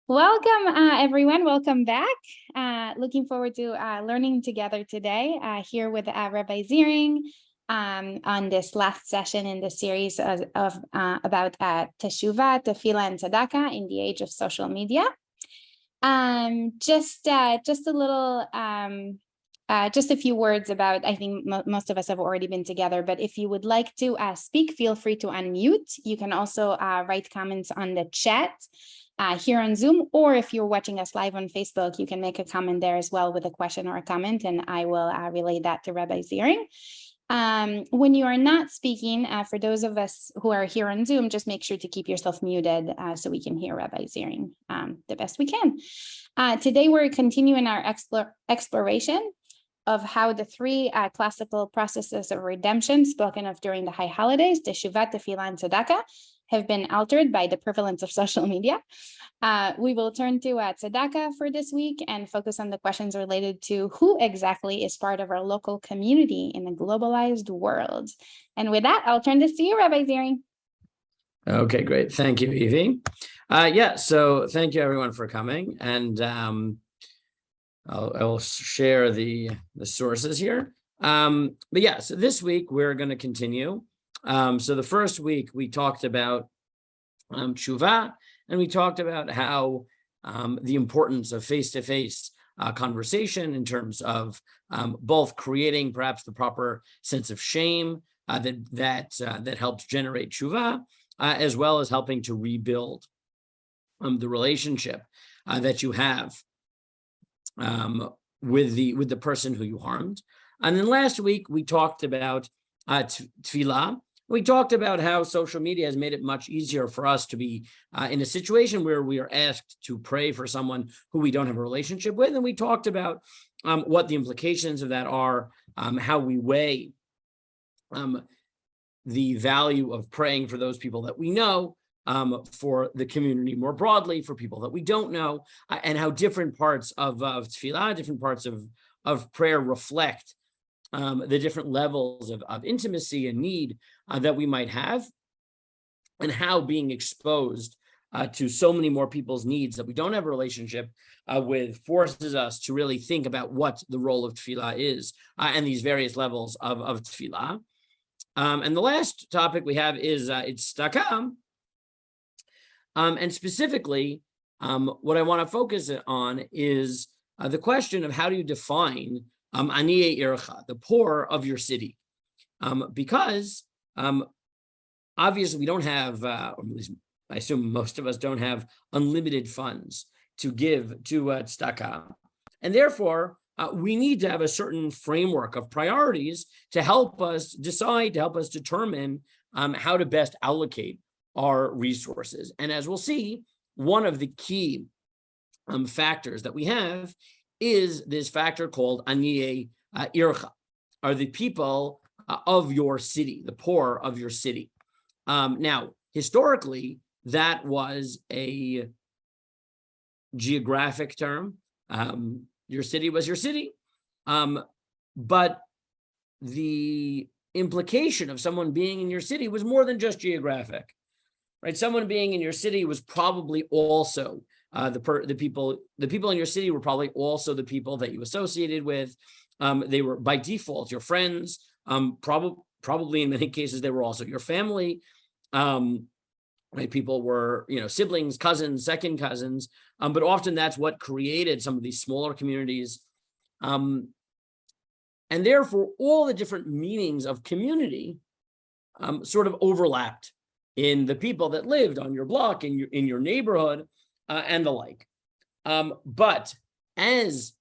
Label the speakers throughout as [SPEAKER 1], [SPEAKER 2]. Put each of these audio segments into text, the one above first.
[SPEAKER 1] Welcome, everyone. Welcome back. Looking forward to learning together today here with Rabbi Ziring on this last session in the series about Teshuvah, Tefillah, and Tzedakah in the age of social media. Just a little, just a few words about, I think most of us have already been together, but if you would like to speak, feel free to unmute. You can also write comments on the chat here on Zoom, or if you're watching us live on Facebook, you can make a comment there as well with a question or a comment, and I will relay that to Rabbi Ziring. When you are not speaking, for those of us who are here on Zoom, just make sure to keep yourself muted so we can hear Rabbi Ziring the best we can. Today, we're continuing our exploration of how the three classical processes of redemption spoken of during the high holidays, Teshuvah, Tefillah, and Tzedakah, have been altered by the prevalence of social media. We will turn to Tzedakah for this week and focus on the questions related to who exactly is part of our local community in a globalized world. And with that, I'll turn this to you, Rabbi Ziring.
[SPEAKER 2] Okay, great. Thank you, Evie. So thank you everyone for coming. And I'll share the sources here. So this week we're going to continue. So the first week we talked about Teshuvah, and we talked about how the importance of face-to-face conversation in terms of both creating perhaps the proper sense of shame that helps generate Teshuvah, as well as helping to rebuild the relationship that you have with the person who you harmed. And then last week we talked about Tefillah. We talked about how social media has made it much easier for us to be in a situation where we are asked to pray for someone who we don't have a relationship with. And we talked about what the implications of that are, how we weigh the value of praying for those people that we know, for the community more broadly, for people that we don't know, and how different parts of Tefillah, different parts of prayer reflect the different levels of intimacy and need that we might have, and how being exposed to so many more people's needs that we don't have a relationship with forces us to really think about what the role of Tefillah is and these various levels of Tefillah. And the last topic we have is Tzedakah. And specifically, what I want to focus on is the question of how do you define Aniye Ircha, the poor of your city, because obviously we don't have, or at least I assume most of us don't have unlimited funds to give to Tzedakah, and therefore we need to have a certain framework of priorities to help us decide, to help us determine how to best allocate our resources. And as we'll see, one of the key factors that we have is this factor called Aniye Ircha, are the people of your city, the poor of your city. Now, historically, that was a geographic term. Your city was your city. But the implication of someone being in your city was more than just geographic, right? Someone being in your city was probably also the people in your city were probably also the people that you associated with. They were by default your friends. Probably in many cases they were also your family. Right? People were, siblings, cousins, second cousins. But often that's what created some of these smaller communities. And therefore, all the different meanings of community sort of overlapped in the people that lived on your block, in your neighborhood, and the like. But as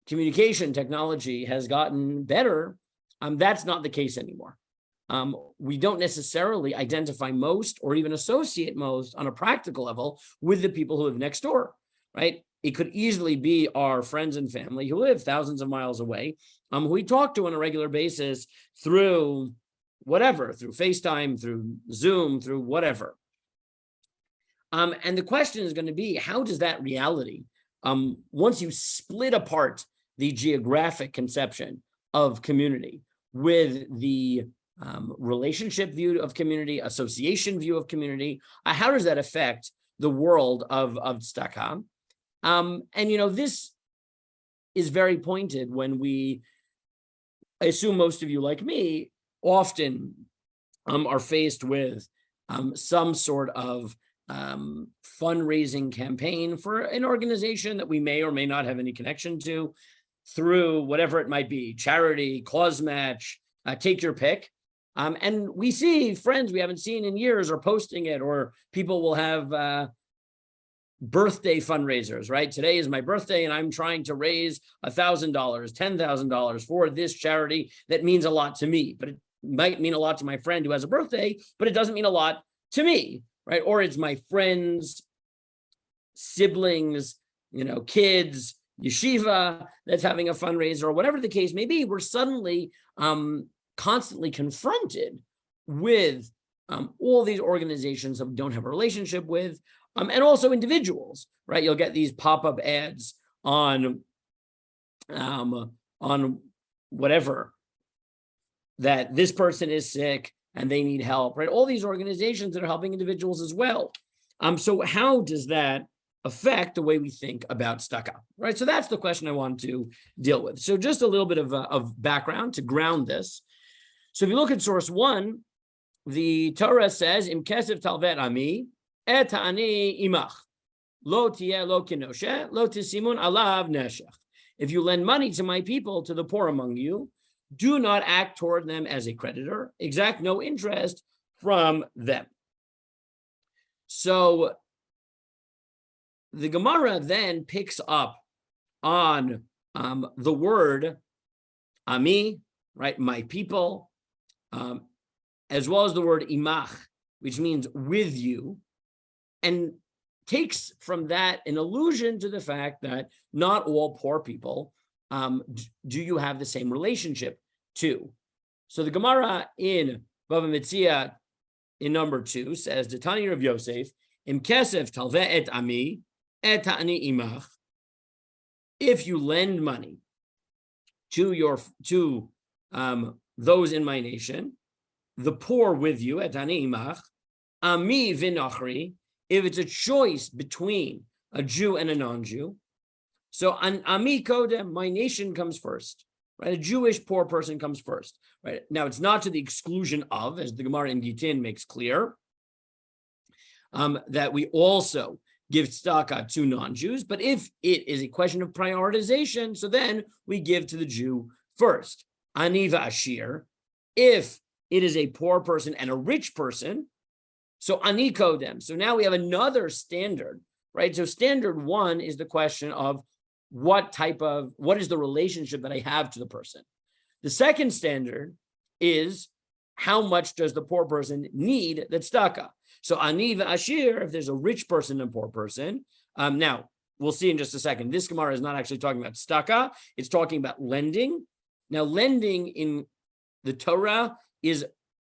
[SPEAKER 2] communication technology has gotten better, that's not the case anymore. We don't necessarily identify most or even associate most on a practical level with the people who live next door, right? It could easily be our friends and family who live thousands of miles away, who we talk to on a regular basis through whatever, through FaceTime, through Zoom, through whatever. And the question is going to be, how does that reality, once you split apart the geographic conception of community with the relationship view of community, association view of community, how does that affect the world of tzedakah. And, this is very pointed when I assume most of you, like me, often are faced with some sort of fundraising campaign for an organization that we may or may not have any connection to, through whatever it might be, charity, cause match, take your pick. And we see friends we haven't seen in years are posting it, or people will have birthday fundraisers, right? Today is my birthday and I'm trying to raise $1,000, $10,000 for this charity that means a lot to me, but it might mean a lot to my friend who has a birthday, but it doesn't mean a lot to me, right? Or it's my friends, siblings, kids, yeshiva that's having a fundraiser, or whatever the case may be. We're suddenly constantly confronted with all these organizations that we don't have a relationship with, and also individuals, right? You'll get these pop-up ads on whatever, that this person is sick and they need help, right? All these organizations that are helping individuals as well. So how does that affect the way we think about tzedakah, right? So that's the question I want to deal with. So just a little bit of background to ground this. So if you look at source 1, the Torah says, "Im kesef talvet ami, et ani imach, lo tieh lo kinoshe, lo tisimun alav neshech." If you lend money to my people, to the poor among you, do not act toward them as a creditor, exact no interest from them. So the Gemara then picks up on the word ami, right, my people, as well as the word imach, which means with you, and takes from that an allusion to the fact that not all poor people do you have the same relationship to. So the Gemara in Bava Metzia in number 2 says, "Detani Rav Yosef, im kesef talve et ami, et ani imach." If you lend money to those in my nation, the poor with you, et ani imach, ami v'nachri, if it's a choice between a Jew and a non-Jew, so an ami kodem, my nation comes first, right? A Jewish poor person comes first, right? Now, it's not to the exclusion of, as the Gemara in Gittin makes clear, that we also give tzedakah to non-Jews, but if it is a question of prioritization, so then we give to the Jew first. Ani v'ashir, if it is a poor person and a rich person, so ani kodem. So now we have another standard, right? So standard 1 is the question of what is the relationship that I have to the person. The second standard is how much does the poor person need the tzedakah? So ani v'ashir, if there's a rich person and a poor person. Now, we'll see in just a second, this Gemara is not actually talking about tzedakah, it's talking about lending. Now, lending in the Torah is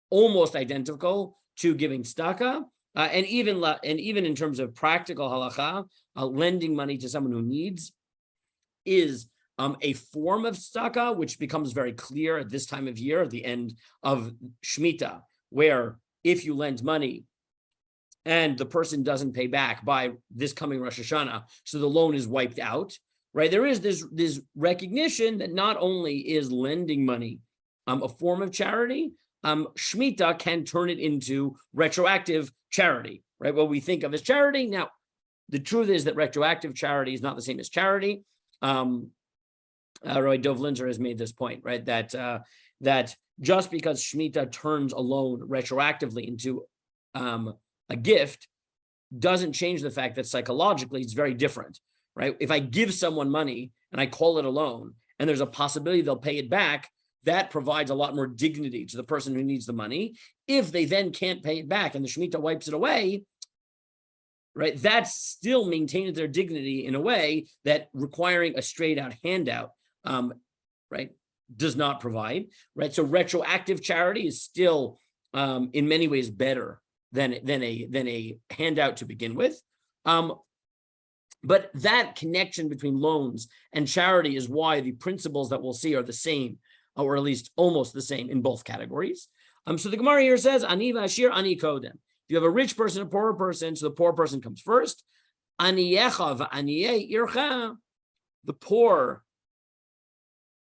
[SPEAKER 2] almost identical to giving tzedakah, and even in terms of practical halacha, lending money to someone who needs is a form of tzedakah, which becomes very clear at this time of year, at the end of Shemitah, where if you lend money and the person doesn't pay back by this coming Rosh Hashanah, so the loan is wiped out, right? There is this recognition that not only is lending money a form of charity, Shemitah can turn it into retroactive charity, right? What we think of as charity. Now, the truth is that retroactive charity is not the same as charity. Rabbi Dov Linzer has made this point, right? That just because Shemitah turns a loan retroactively into a gift doesn't change the fact that psychologically it's very different, right? If I give someone money and I call it a loan and there's a possibility they'll pay it back, that provides a lot more dignity to the person who needs the money. If they then can't pay it back and the Shemitah wipes it away, right, that still maintains their dignity in a way that requiring a straight out handout, right, does not provide, right? So retroactive charity is still in many ways better than a handout to begin with. But that connection between loans and charity is why the principles that we'll see are the same, or at least almost the same in both categories. So the Gemara here says, "Ani v'ashir, ani kodem." you have a rich person, a poor person, so the poor person comes first. Aniyecha v'aniyei ircha, the poor,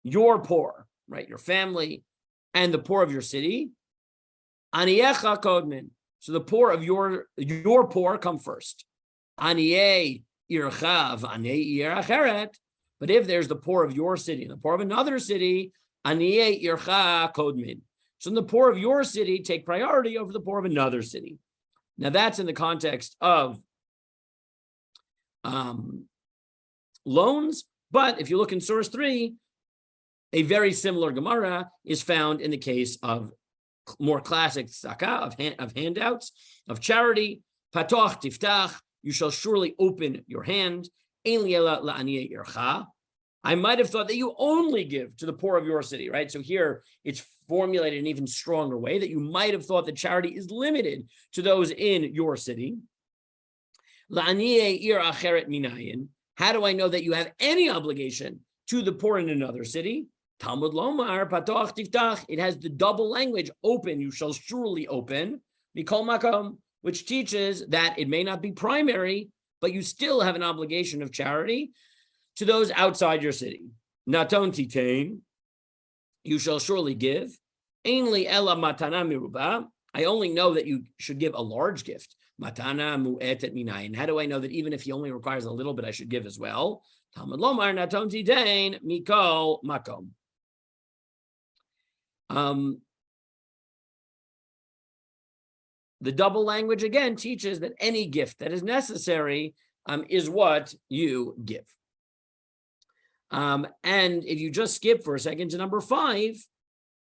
[SPEAKER 2] your poor, right? Your family and the poor of your city. Aniyecha kodmin. So the poor of your poor come first. Aniyei ircha v'aniyei ir acheret. But if there's the poor of your city and the poor of another city, aniyei ircha kodmin. So the poor of your city take priority over the poor of another city. Now that's in the context of loans. But if you look in source 3, a very similar Gemara is found in the case of more classic tzedakah, of handouts, of charity. Patoch tiftach, you shall surely open your hand. Ein li ela la'aniyei ircha. I might have thought that you only give to the poor of your city, right? So here it's formulated in an even stronger way that you might have thought that charity is limited to those in your city. La'aniyei ir acheret minayin. How do I know that you have any obligation to the poor in another city? Talmud lomar patoch tiftach. It has the double language, open, you shall surely open, mikol makom, which teaches that it may not be primary, but you still have an obligation of charity to those outside your city. Naton titain, you shall surely give. Ainli ella matana miruba. I only know that you should give a large gift. Matana mu'etet minayin. How do I know that even if he only requires a little bit, I should give as well? Talmud lomar naton titain mikol makom. The double language again teaches that any gift that is necessary is what you give. And if you just skip for a second to number 5,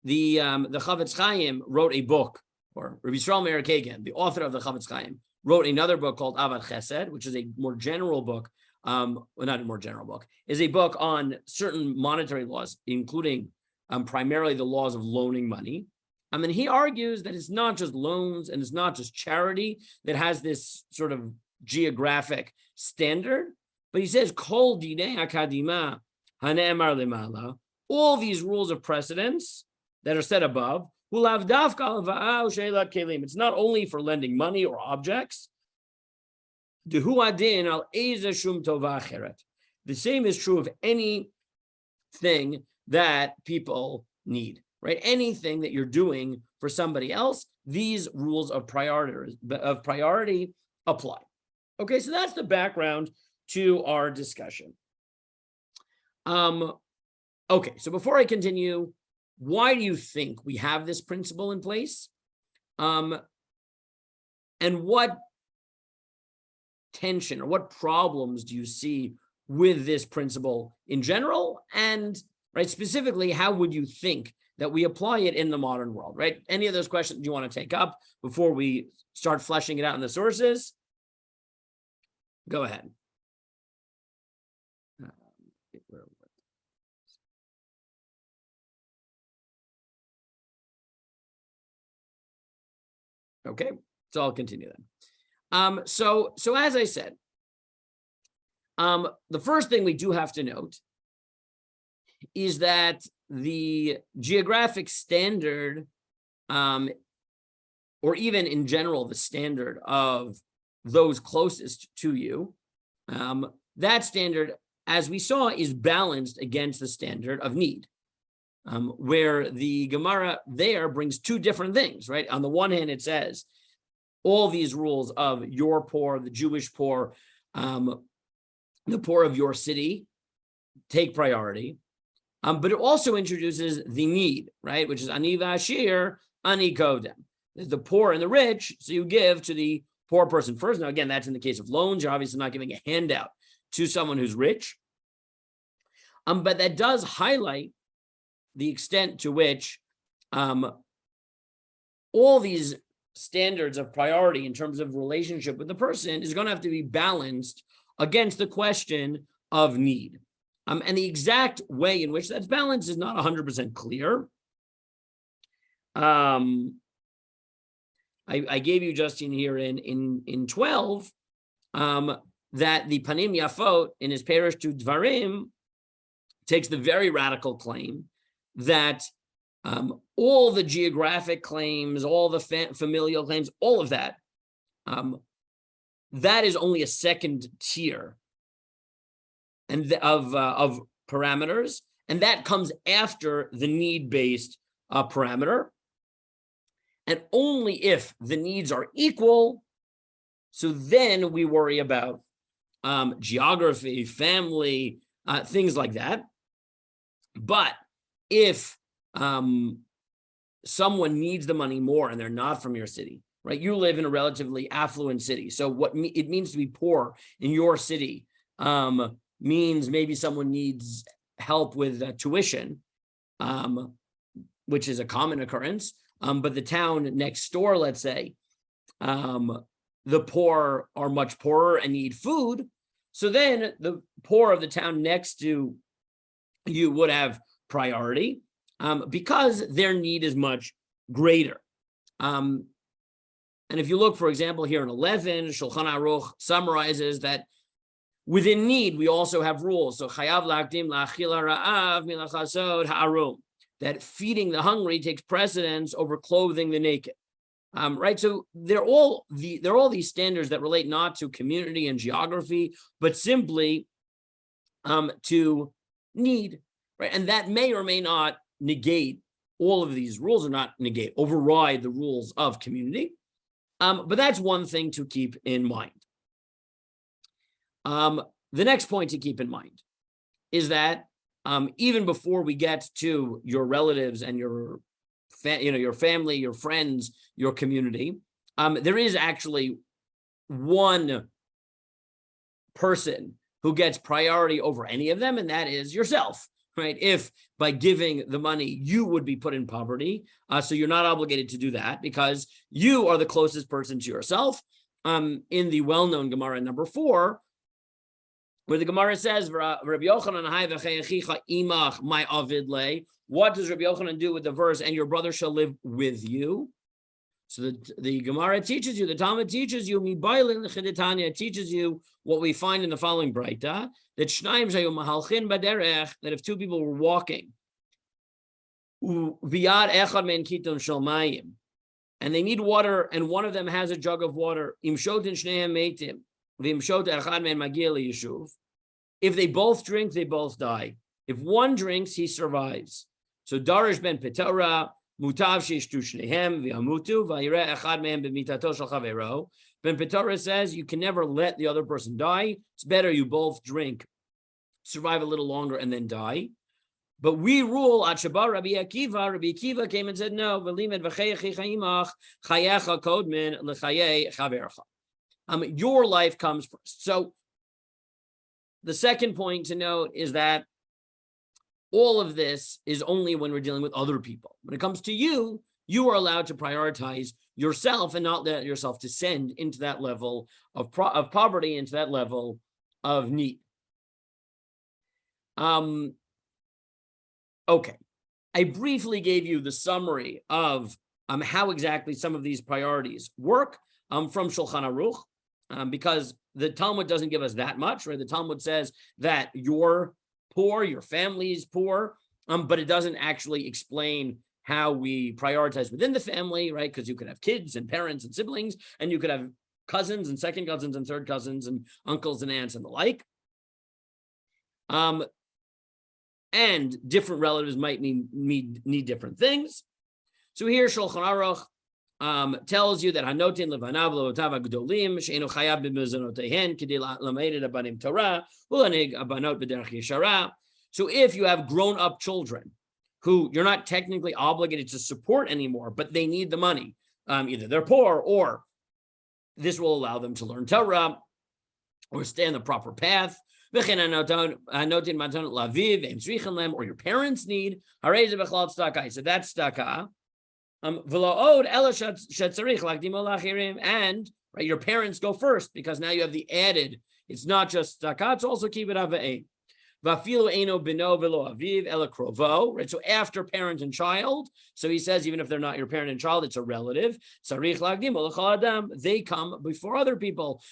[SPEAKER 2] the Chavetz Chaim wrote a book, or Rabbi Yisrael Meir Kagan, the author of the Chavetz Chaim, wrote another book called Avad Chesed, which is a more general book. Well, not a more general book, is a book on certain monetary laws, including primarily the laws of loaning money. I mean, he argues that it's not just loans and it's not just charity that has this sort of geographic standard, but he says, Kol dinei akadima hane'emar lemala, all these rules of precedence that are set above, it's not only for lending money or objects. The same is true of anything that people need, right? Anything that you're doing for somebody else, these rules of priority apply. Okay, so that's the background to our discussion. Okay, so before I continue, why do you think we have this principle in place? And what tension or what problems do you see with this principle in general? And right, specifically, how would you think that we apply it in the modern world, right? Any of those questions you want to take up before we start fleshing it out in the sources? Go ahead. Okay, so I'll continue then. So as I said, the first thing we do have to note is that the geographic standard, or even in general, the standard of those closest to you, that standard, as we saw, is balanced against the standard of need, where the Gemara there brings two different things, right? On the one hand, it says all these rules of your poor, the Jewish poor, the poor of your city take priority. But it also introduces the need, right? Which is ani v'ashir, ani kodem. The poor and the rich, so you give to the poor person first. Now, again, that's in the case of loans. You're obviously not giving a handout to someone who's rich. But that does highlight the extent to which all these standards of priority in terms of relationship with the person is going to have to be balanced against the question of need. And the exact way in which that's balanced is not 100% clear. I gave you just in here in 12 that the Panim Yafot in his parish to Dvarim takes the very radical claim that all the geographic claims, all the familial claims, all of that that is only a second tier and of parameters, and that comes after the need-based parameter. And only if the needs are equal, so then we worry about geography, family, things like that. But if someone needs the money more and they're not from your city, right? You live in a relatively affluent city. So what it means to be poor in your city means maybe someone needs help with tuition, which is a common occurrence. But the town next door, let's say, the poor are much poorer and need food. So then the poor of the town next to you would have priority because their need is much greater. And if you look, for example, here in 11, Shulchan Aruch summarizes that within need, we also have rules. So chayav lakdim la'achil ha'ra'av milachasod ha'arum, that feeding the hungry takes precedence over clothing the naked. Right, so they're all these standards that relate not to community and geography, but simply to need, right? And that may or may not negate all of these rules, or not override the rules of community. But that's one thing to keep in mind. The next point to keep in mind is that even before we get to your relatives and your family, your friends, your community, there is actually one person who gets priority over any of them, and that is yourself, right? If by giving the money, you would be put in poverty, so you're not obligated to do that because you are the closest person to yourself. In the well-known Gemara number 4, where the Gemara says, Rabbi Yochanan, my avid lay. What does Rabbi Yochanan do with the verse, and your brother shall live with you? So the Gemara teaches you, the Talmud teaches you, it teaches you what we find in the following Braita, that if two people were walking, and they need water, and one of them has a jug of water, if they both drink, they both die. If one drinks, he survives. So Darish ben Petora, Mutav sheishtu shnehem v'hamutu v'yireh echad mehem b'mitato shel chavero. Ben Petora says you can never let the other person die. It's better you both drink, survive a little longer, and then die. But we rule at Shabbat Rabbi Akiva. Rabbi Akiva came and said no. V'limed v'cheyechi chayimach chayecha kodmin l'chayei chavercha. Your life comes first. So the second point to note is that all of this is only when we're dealing with other people. When it comes to you, you are allowed to prioritize yourself and not let yourself descend into that level of poverty, into that level of need. Okay, I briefly gave you the summary of how exactly some of these priorities work from Shulchan Aruch, because the Talmud doesn't give us that much, right? The Talmud says that you're poor, your family is poor, but it doesn't actually explain how we prioritize within the family, right? Because you could have kids and parents and siblings, and you could have cousins and second cousins and third cousins and uncles and aunts and the like. And different relatives might need different things. So here Shulchan Aruch tells you that hanotin levanav lo'otav agdolim she'enu chayav b'mezonotehen k'dei lamed abanim Torah u'lanig abanot b'derech yeshara. So if you have grown-up children who you're not technically obligated to support anymore, but they need the money, either they're poor or this will allow them to learn Torah or stay on the proper path. Or your parents need. So that's tzedakah. And right, your parents go first because now you have the added. It's not just tzedakah; it's also kibbud avei. Right, so after parent and child, so he says even if they're not your parent and child, it's a relative. They come before other people.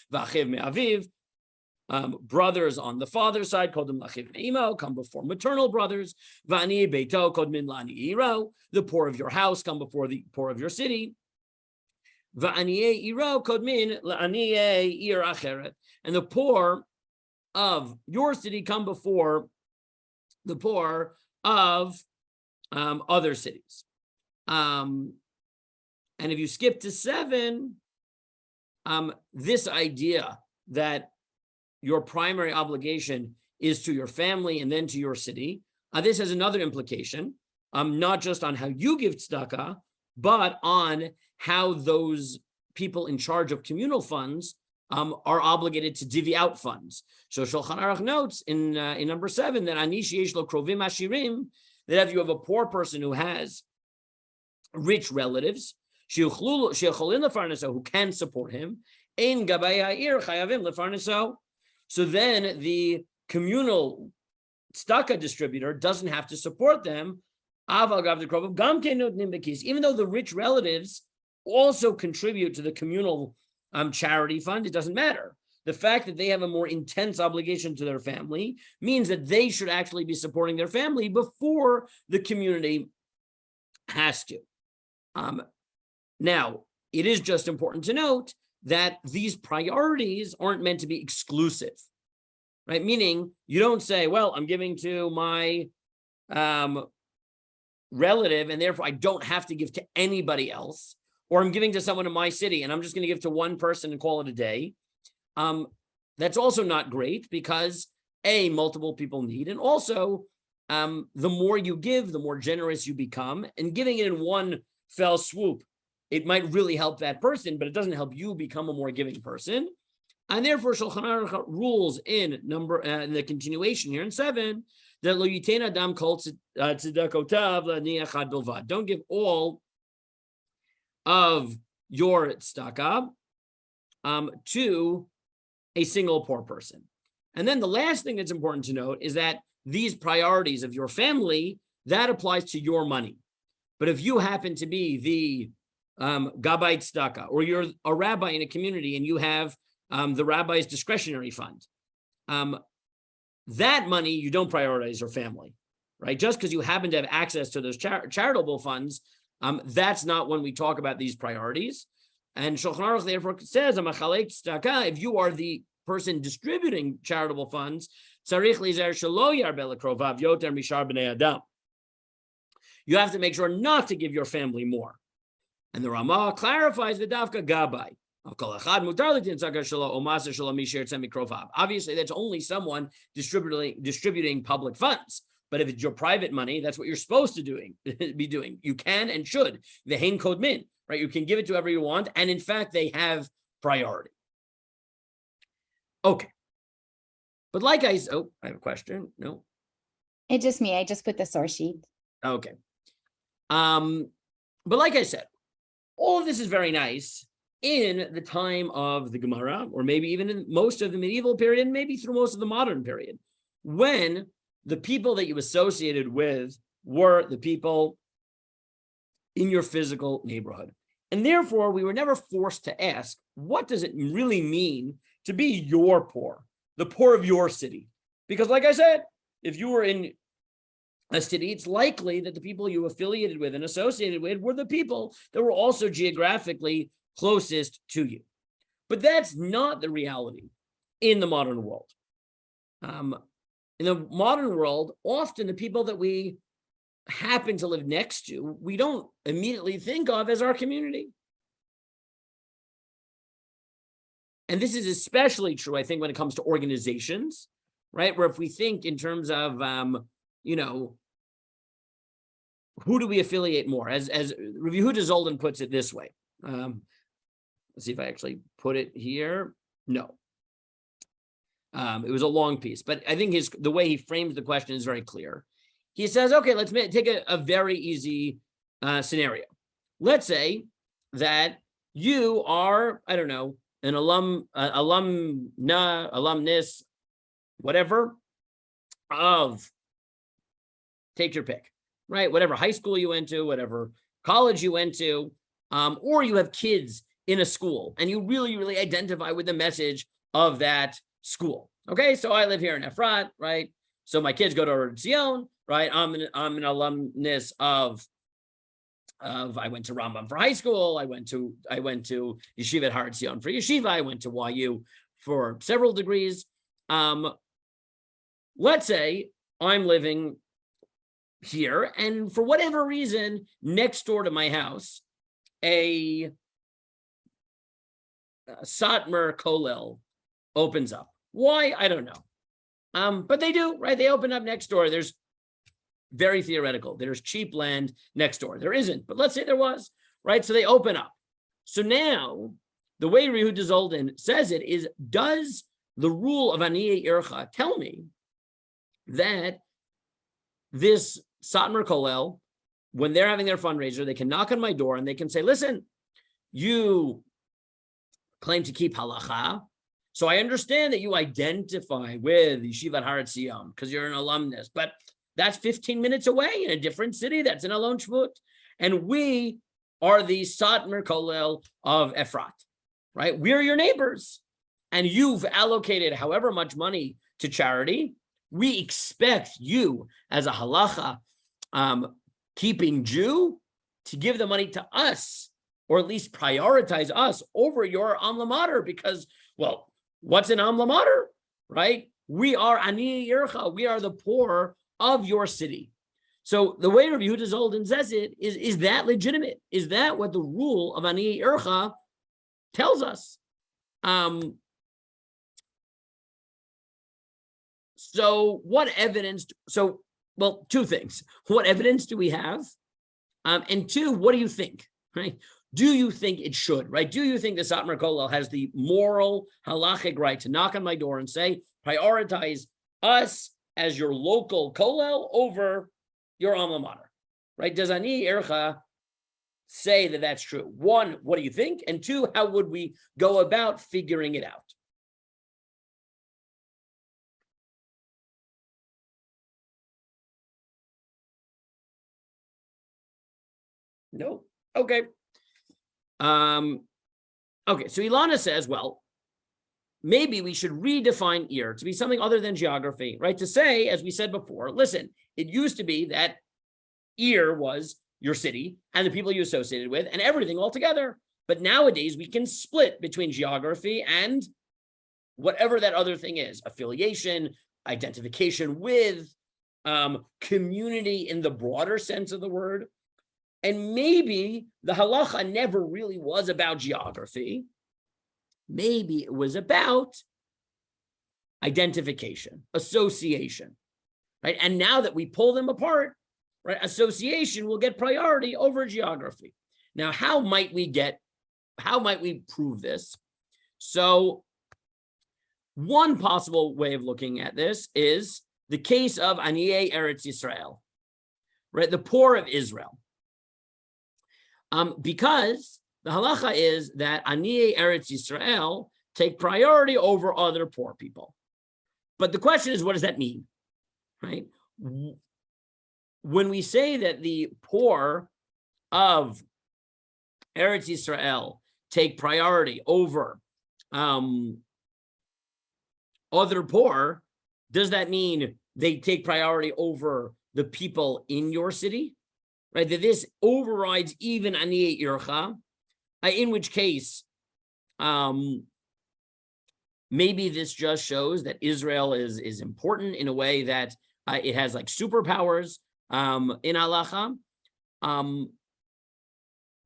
[SPEAKER 2] Brothers on the father's side, come before maternal brothers. The poor of your house come before the poor of your city. And the poor of your city come before the poor of other cities. And if you skip to 7, this idea that your primary obligation is to your family and then to your city, this has another implication, not just on how you give tzedakah, but on how those people in charge of communal funds are obligated to divvy out funds. So Shulchan Aruch notes in number 7 that ani sheyesh lo krovim ashirim, that if you have a poor person who has rich relatives, who can support him, ein gabay ha'ir chayavim lefarneso. So then the communal tzedakah distributor doesn't have to support them, even though the rich relatives also contribute to the communal charity fund. It doesn't matter. The fact that they have a more intense obligation to their family means that they should actually be supporting their family before the community has to. Now, it is just important to note that these priorities aren't meant to be exclusive, right? Meaning you don't say, well, I'm giving to my relative and therefore I don't have to give to anybody else, or I'm giving to someone in my city and I'm just going to give to one person and call it a day. That's also not great because multiple people need, and also the more you give, the more generous you become, and giving it in one fell swoop, it might really help that person, but it doesn't help you become a more giving person. And therefore, Shulchan Aruch rules in the continuation here in 7 that lo yitein adam kol tzedakotav la'ani echad bilvad. Don't give all of your tzedakah to a single poor person. And then the last thing that's important to note is that these priorities of your family, that applies to your money. But if you happen to be the Gabbai Tzedakah, or you're a rabbi in a community and you have the rabbi's discretionary fund, that money you don't prioritize your family, right? Just because you happen to have access to those charitable funds, that's not when we talk about these priorities. And Shulchan Aruch therefore says, if you are the person distributing charitable funds, you have to make sure not to give your family more. And the Ramah clarifies the Dafka Gabai. Obviously, that's only someone distributing public funds. But if it's your private money, that's what you're supposed to be doing. You can and should. The Hein Kod Min, right? You can give it to whoever you want. And in fact, they have priority. Okay. But like I have a question. No.
[SPEAKER 1] It's just me. I just put the source sheet.
[SPEAKER 2] Okay. But like I said, all of this is very nice in the time of the Gemara, or maybe even in most of the medieval period, and maybe through most of the modern period, when the people that you associated with were the people in your physical neighborhood. And therefore, we were never forced to ask, what does it really mean to be your poor, the poor of your city? Because like I said, if you were in a city, it's likely that the people you affiliated with and associated with were the people that were also geographically closest to you. But that's not the reality in the modern world. In the modern world, often the people that we happen to live next to, we don't immediately think of as our community. And this is especially true, I think, when it comes to organizations, right? Where if we think in terms of, who do we affiliate more? As Rabbi Yehuda Zoldan puts it this way. Let's see if I actually put it here. No. It was a long piece, but I think the way he frames the question is very clear. He says, okay, let's take a very easy scenario. Let's say that you are, I don't know, an alumnus, whatever, of, take your pick, right? Whatever high school you went to, whatever college you went to, or you have kids in a school and you really, really identify with the message of that school. Okay, so I live here in Efrat, right? So my kids go to Zion, right? I'm an alumnus of I went to Rambam for high school. I went to Yeshiva at Har Etzion for Yeshiva. I went to YU for several degrees. Let's say I'm living here, and for whatever reason, next door to my house, a Satmar Kollel opens up. Why? I don't know. But they do, right? They open up next door. There's very theoretical. There's cheap land next door. There isn't, but let's say there was, right? So they open up. So now, the way Rehud Zolden says it is, does the rule of Aniyei Ircha tell me that this Satmar Kollel, when they're having their fundraiser, they can knock on my door and they can say, listen, you claim to keep halacha, so I understand that you identify with Yeshiva Har Etzion because you're an alumnus, but that's 15 minutes away in a different city. That's in Alon Shvut. And we are the Satmar Kollel of Efrat, right? We're your neighbors. And you've allocated however much money to charity. We expect you as a halacha keeping Jew to give the money to us, or at least prioritize us over your alma mater, because, well, what's an alma mater, right? We are Aniyei Ircha. We are the poor of your city. So the way Rabbi Yehuda Zolden says it is that legitimate? Is that what the rule of Aniyei Ircha tells us? So what evidence? Well, two things. What evidence do we have? And two, what do you think? Right? Do you think it should? Right? Do you think the Satmar Kollel has the moral halachic right to knock on my door and say, prioritize us as your local kollel over your alma mater, right? Does Aniyei Ircha say that that's true? One, what do you think? And two, how would we go about figuring it out? No. Okay. Okay. So Ilana says, well, maybe we should redefine Ir to be something other than geography, right? To say, as we said before, listen, it used to be that Ir was your city and the people you associated with and everything all together. But nowadays we can split between geography and whatever that other thing is, affiliation, identification with, community in the broader sense of the word. And maybe the halacha never really was about geography. Maybe it was about identification, association, right? And now that we pull them apart, right, association will get priority over geography. Now, how might we prove this? So one possible way of looking at this is the case of Aniyei Eretz Yisrael, right? The poor of Israel. Because the halacha is that Aniyei Eretz Yisrael take priority over other poor people. But the question is, what does that mean, right? When we say that the poor of Eretz Yisrael take priority over other poor, does that mean they take priority over the people in your city? Right, that this overrides even Aniyei Ircha, in which case, maybe this just shows that Israel is important in a way that it has like superpowers in halacha,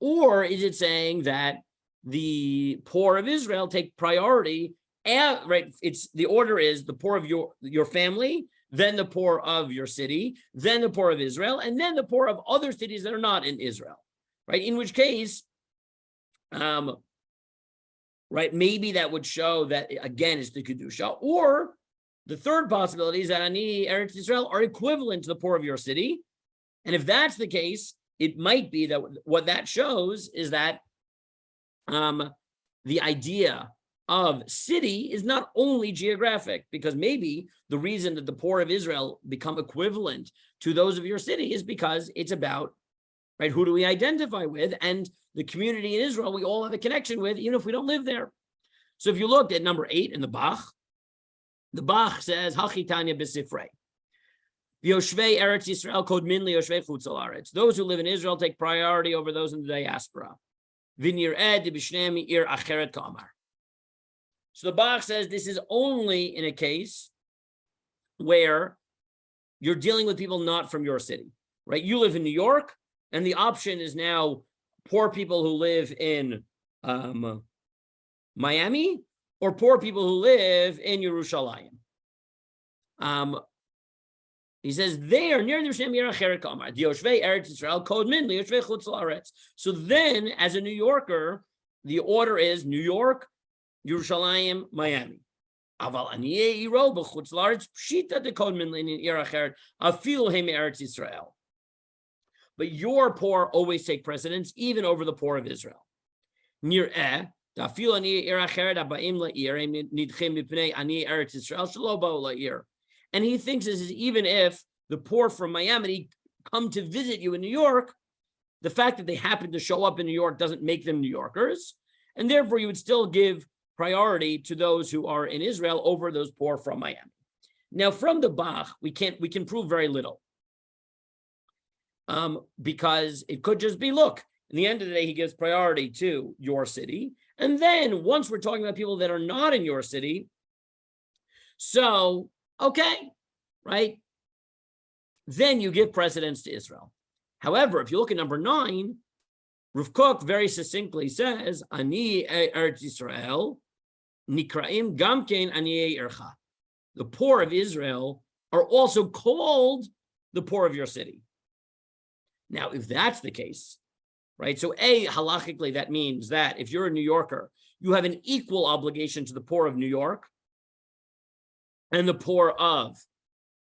[SPEAKER 2] or is it saying that the poor of Israel take priority? Right, it's the order is the poor of your family, then the poor of your city, then the poor of Israel, and then the poor of other cities that are not in Israel, right? In which case, right, maybe that would show that, again, it's the Kedusha. Or the third possibility is that Ani Eretz Yisrael are equivalent to the poor of your city. And if that's the case, it might be that what that shows is that the idea of city is not only geographic, because maybe the reason that the poor of Israel become equivalent to those of your city is because it's about, right, who do we identify with? And the community in Israel, we all have a connection with, even if we don't live there. So if you looked at number 8 in the Bach says, Hachitanya b'sifrei. V'yoshvei Eretz Yisrael kodmin liyoshvei chutz haaretz. Those who live in Israel take priority over those in the diaspora. V'nir'eh dib'shnei mi'ir acheret ka'amar. So the Bach says this is only in a case where you're dealing with people not from your city, right? You live in New York, and the option is now poor people who live in Miami or poor people who live in Yerushalayim. He says there near the Eretz Yisrael code min liyoshvei chutz haaretz. So then, as a New Yorker, the order is New York, Yerushalayim, Miami. Aval aniye iro b'chutz haaretz pshita de code min li'ir acheret afilu he me'eretz Yisrael. But your poor always take precedence, even over the poor of Israel. Nir'eh da'afilu aniye ir acheret abaim la'ir nidchem mipnei aniye Eretz Yisrael shelo ba'u la'ir. And he thinks this is even if the poor from Miami come to visit you in New York, the fact that they happen to show up in New York doesn't make them New Yorkers. And therefore, you would still give priority to those who are in Israel over those poor from Miami. Now, from the Bach, we can prove very little. Because it could just be, look, in the end of the day, he gives priority to your city. And then once we're talking about people that are not in your city, so okay, right? Then you give precedence to Israel. However, if you look at number 9, Rav Kook very succinctly says, Ani Eretz Yisrael, Nikraim Gamkein Ani Ercha. The poor of Israel are also called the poor of your city. Now, if that's the case, right? So halachically, that means that if you're a New Yorker, you have an equal obligation to the poor of New York and the poor of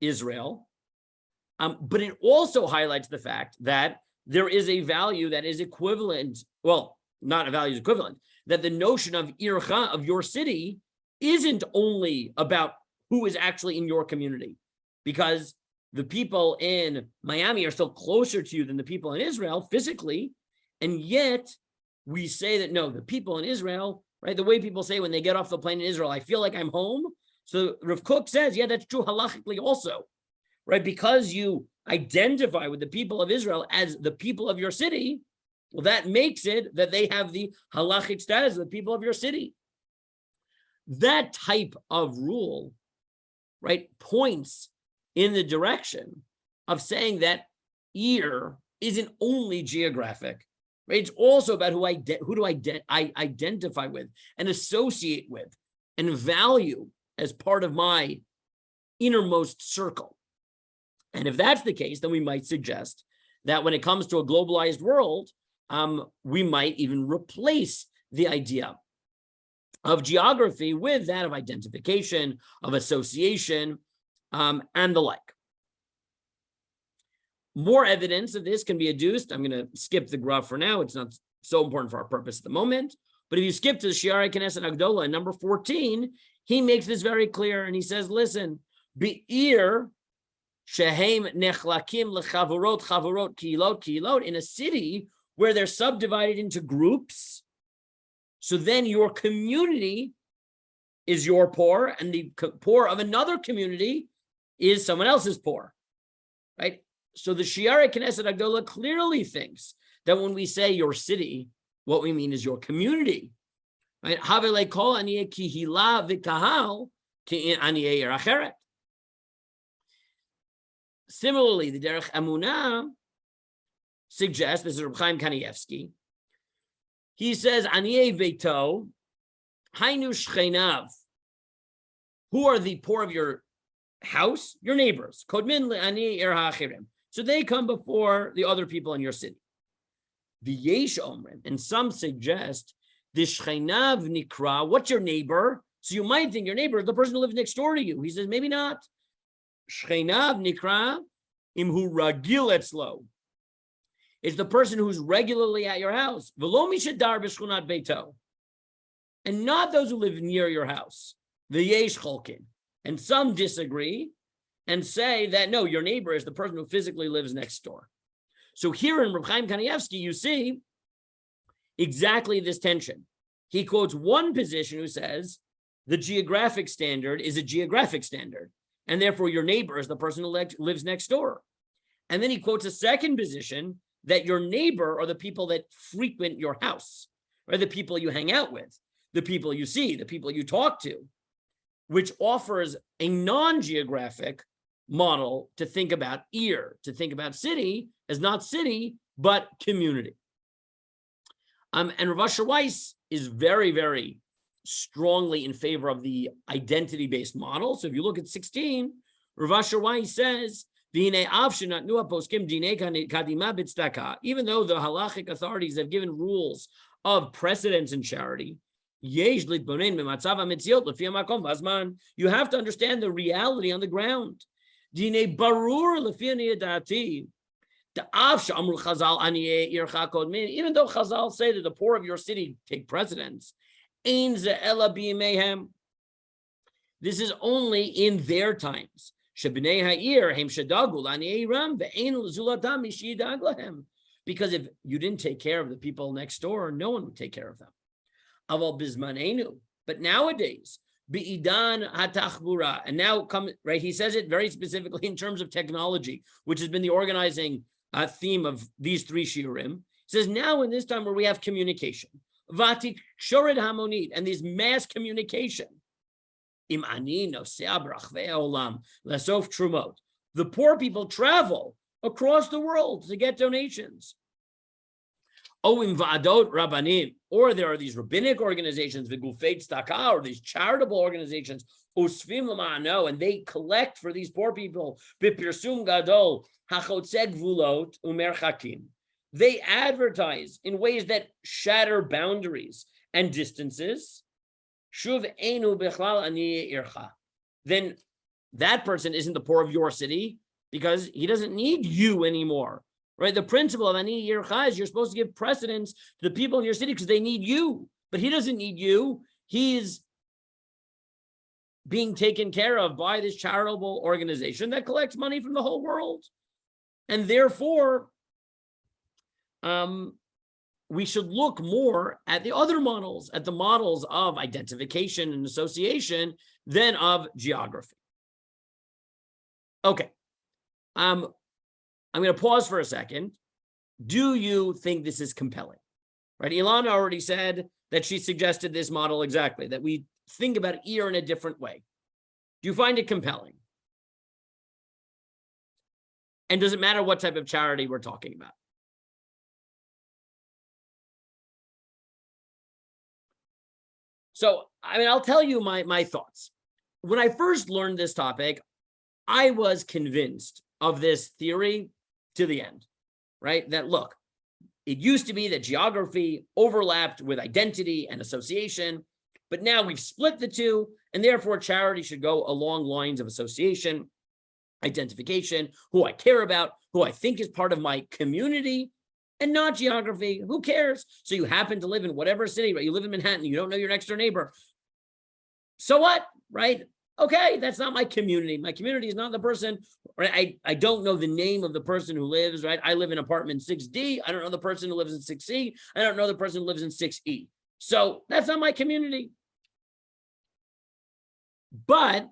[SPEAKER 2] Israel. But it also highlights the fact that there is a value that is equivalent, well, not a value is equivalent, that the notion of ircha, of your city, isn't only about who is actually in your community, because the people in Miami are still closer to you than the people in Israel physically, and yet we say that, no, the people in Israel, right, the way people say when they get off the plane in Israel, I feel like I'm home. So Rav Kook says, yeah, that's true halachically also, right? Because you identify with the people of Israel as the people of your city, well, that makes it that they have the halachic status of the people of your city. That type of rule, right, points in the direction of saying that Ir isn't only geographic, right? It's also about who I identify with and associate with and value as part of my innermost circle. And if that's the case, then we might suggest that when it comes to a globalized world, we might even replace the idea of geography with that of identification, of association, and the like. More evidence of this can be adduced. I'm going to skip the graph for now. It's not so important for our purpose at the moment. But if you skip to the Shiarei Knesset Agdola, number 14, he makes this very clear, and he says, listen, Be'ir shehem nechlakim lechavurot, chavurot, kilot, in a city where they're subdivided into groups, so then your community is your poor, and the poor of another community is someone else's poor, right? So the Shiarei Knesset Agdola clearly thinks that when we say your city, what we mean is your community. Right? Similarly, the Derech Emunah suggests, this is Reb Chaim Kanievsky, he says, Aniye Veito, Hainu Shcheinav, who are the poor of your house? Your neighbors. Kodmin le'ani er ha'achirim. So they come before the other people in your city. V'yesh omrim, and some suggest, the Shcheinav nikra, what's your neighbor? So you might think your neighbor is the person who lives next door to you. He says, maybe not. Shcheinav nikra imhu ragil etzlo. It's the person who's regularly at your house. V'lo mishadar b'shchunat beito. And not those who live near your house. V'yesh cholkin. And some disagree and say that, no, your neighbor is the person who physically lives next door. So here in Reb Chaim Kanievsky, you see exactly this tension. He quotes one position who says the geographic standard is a geographic standard. And therefore, your neighbor is the person who lives next door. And then he quotes a second position that your neighbor are the people that frequent your house, or the people you hang out with, the people you see, the people you talk to, which offers a non-geographic model to think about to think about city as not city, but community. And Rav Asher Weiss is very, very strongly in favor of the identity-based model. So if you look at 16, Rav Asher Weiss says, even though the halachic authorities have given rules of precedence in charity, you have to understand the reality on the ground. Even though Chazal say that the poor of your city take precedence, this is only in their times. Because if you didn't take care of the people next door, no one would take care of them. But nowadays, and now come right, he says it very specifically in terms of technology, which has been the organizing theme of these three shiurim. He says now in this time where we have communication, and these mass communication. The poor people travel across the world to get donations. Or there are these rabbinic organizations, the Gufei Tzedakah, or these charitable organizations, and they collect for these poor people. They advertise in ways that shatter boundaries and distances. Then that person isn't the poor of your city because he doesn't need you anymore, right? The principle of ani yircha is you're supposed to give precedence to the people in your city because they need you, but he doesn't need you. He's being taken care of by this charitable organization that collects money from the whole world. And therefore, we should look more at the other models, at the models of identification and association than of geography. Okay. I'm going to pause for a second. Do you think this is compelling? Right? Ilana already said that she suggested this model exactly, that we think about ear in a different way. Do you find it compelling? And does it matter what type of charity we're talking about? So, I'll tell you my thoughts. When I first learned this topic, I was convinced of this theory to the end, right? That look, it used to be that geography overlapped with identity and association, but now we've split the two, and therefore charity should go along lines of association, identification, who I care about, who I think is part of my community, and not geography. Who cares? So you happen to live in whatever city, right? You live in Manhattan, you don't know your next door neighbor. So what, right? Okay, that's not my community. My community is not the person, right? I don't know the name of the person who lives, right? I live in apartment 6D. I don't know the person who lives in 6C. I don't know the person who lives in 6E. So that's not my community. But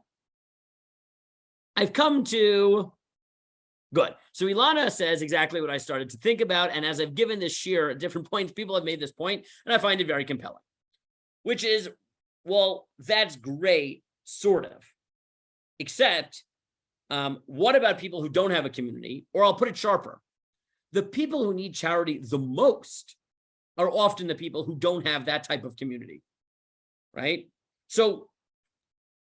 [SPEAKER 2] I've come to good. So Ilana says exactly what I started to think about. And as I've given this share at different points, people have made this point, and I find it very compelling, which is, well, that's great, sort of. Except, what about people who don't have a community? Or I'll put it sharper. The people who need charity the most are often the people who don't have that type of community, right? So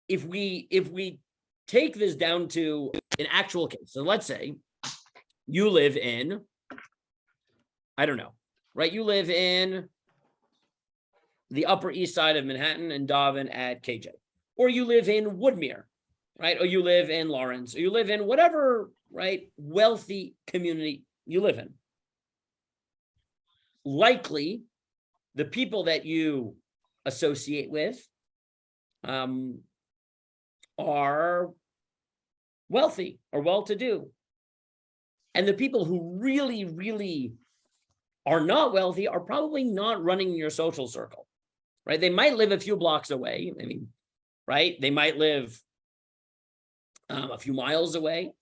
[SPEAKER 2] if we take this down to an actual case. So let's say you live in, I don't know, right? You live in the Upper East Side of Manhattan and daven at KJ. Or you live in Woodmere, right? Or you live in Lawrence, or you live in whatever, right, wealthy community you live in. Likely, the people that you associate with are wealthy or well-to-do. And the people who really, really are not wealthy are probably not running in your social circle, right? They might live a few blocks away. Right? They might live a few miles away.